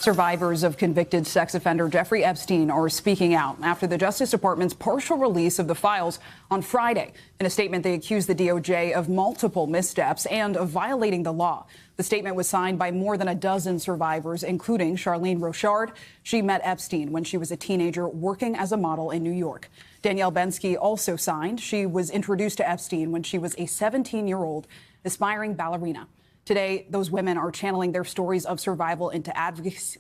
Survivors of convicted sex offender Jeffrey Epstein are speaking out after the Justice Department's partial release of the files on Friday. In a statement, they accused the DOJ of multiple missteps and of violating the law. The statement was signed by more than a dozen survivors, including Charlene Rochard. She met Epstein when she was a teenager working as a model in New York. Dani Binthesky also signed. She was introduced to Epstein when she was a 17-year-old aspiring ballerina. Today, those women are channeling their stories of survival into advocacy.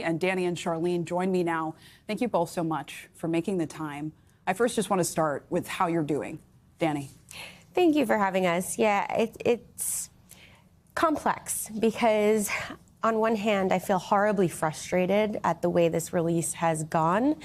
And Dani and Charlene join me now. Thank you both so much for making the time. I first just want to start with how you're doing. Dani. Thank you for having us. Yeah, it's complex because on one hand, I feel horribly frustrated at the way this release has gone.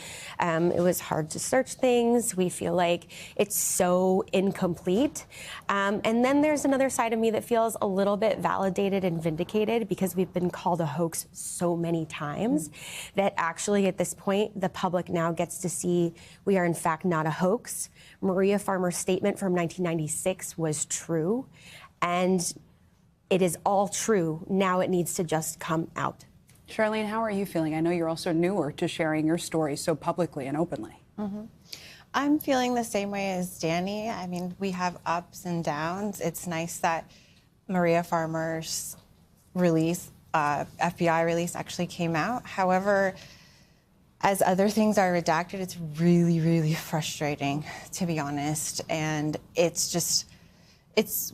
It was hard to search things. We feel like it's so incomplete. And then there's another side of me that feels a little bit validated and vindicated because we've been called a hoax so many times that actually at this point, the public now gets to see we are in fact not a hoax. Maria Farmer's statement from 1996 was true. And it is all true. Now it needs to just come out. Charlene, how are you feeling? I know you're also newer to sharing your story so publicly and openly. I'm feeling the same way as Dani. I mean, we have ups and downs. It's nice that Maria Farmer's release, FBI release, actually came out. However, as other things are redacted, it's really, really frustrating, to be honest. And it's just,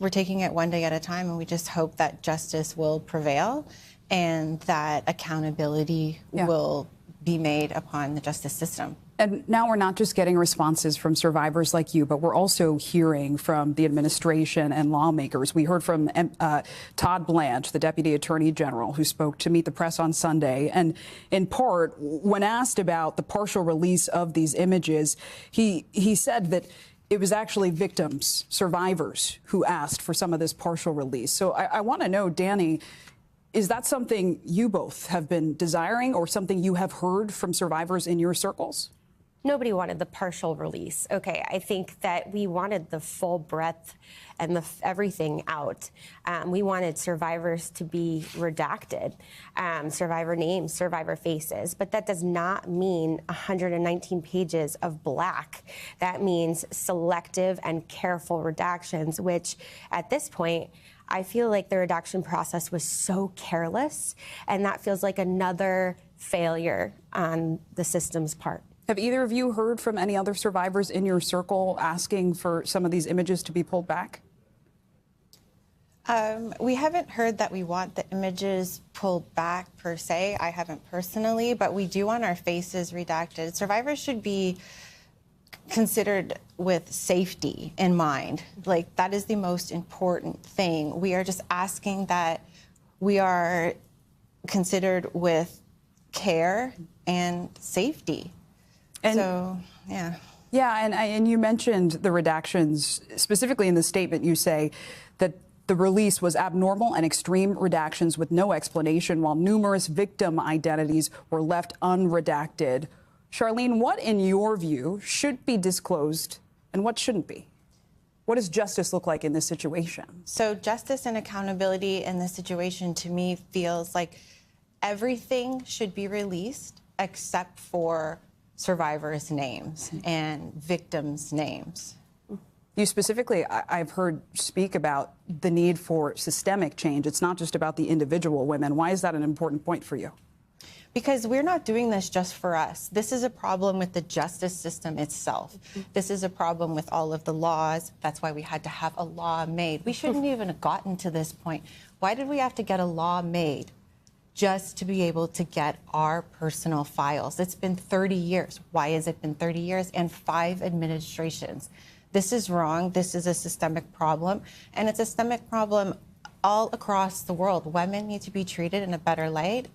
we're taking it one day at a time, and we just hope that justice will prevail and that accountability will be made upon the justice system. And now we're not just getting responses from survivors like you, but we're also hearing from the administration and lawmakers. We heard from Todd Blanche, the Deputy Attorney General, who spoke to Meet the Press on Sunday. And in part, when asked about the partial release of these images, he said that it was actually victims, survivors, who asked for some of this partial release. So I want to know, Dani, is that something you both have been desiring or something you have heard from survivors in your circles? Nobody wanted the partial release. Okay, I think that we wanted the full breadth and everything out. We wanted survivors to be redacted, survivor names, survivor faces, but that does not mean 119 pages of black. That means selective and careful redactions, which at this point, I feel like the redaction process was so careless, and that feels like another failure on the system's part. Have either of you heard from any other survivors in your circle asking for some of these images to be pulled back? We haven't heard that we want the images pulled back per se. I haven't personally, but we do want our faces redacted. Survivors should be considered with safety in mind. Like, that is the most important thing. We are just asking that we are considered with care and safety. And so, yeah. Yeah, and you mentioned the redactions. Specifically in the statement, you say that the release was abnormal and extreme redactions with no explanation, while numerous victim identities were left unredacted. Charlene, what, in your view, should be disclosed and what shouldn't be? What does justice look like in this situation? So justice and accountability in this situation, to me, feels like everything should be released except for survivors' names and victims' names. You specifically, I've heard speak about the need for systemic change. It's not just about the individual women. Why is that an important point for you? Because we're not doing this just for us. This is a problem with the justice system itself. This is a problem with all of the laws. That's why we had to have a law made. We shouldn't even have gotten to this point. Why did we have to get a law made? Just to be able to get our personal files. It's been 30 years. Why has it been 30 years? And 5 administrations. This is wrong. This is a systemic problem. And it's a systemic problem all across the world. Women need to be treated in a better light.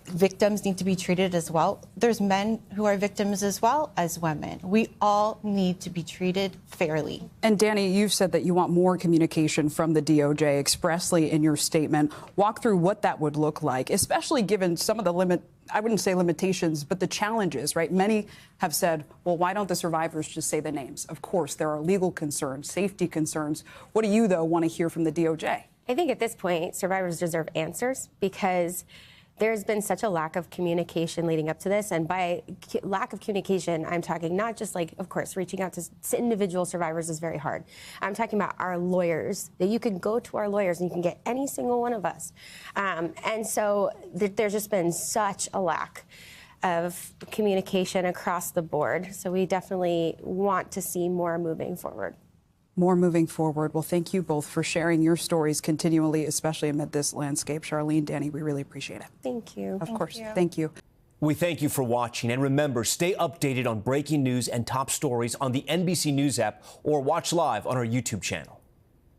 Victims need to be treated as well. There's men who are victims as well as women. We all need to be treated fairly. And Dani, you've said that you want more communication from the DOJ expressly in your statement. Walk through what that would look like, especially given some of the I wouldn't say limitations, but the challenges, right? Many have said, well, why don't the survivors just say the names? Of course, there are legal concerns, safety concerns. What do you, though, want to hear from the DOJ? I think at this point, survivors deserve answers because there's been such a lack of communication leading up to this. And by lack of communication, I'm talking not just like, of course, reaching out to individual survivors is very hard. I'm talking about our lawyers, that you can go to our lawyers and you can get any single one of us. And so there's just been such a lack of communication across the board. So we definitely want to see more moving forward. More moving forward. Well, thank you both for sharing your stories continually, especially amid this landscape. Charlene, Dani, we really appreciate it. Thank you. Of course. Thank you. We thank you for watching. And remember, stay updated on breaking news and top stories on the NBC News app or watch live on our YouTube channel.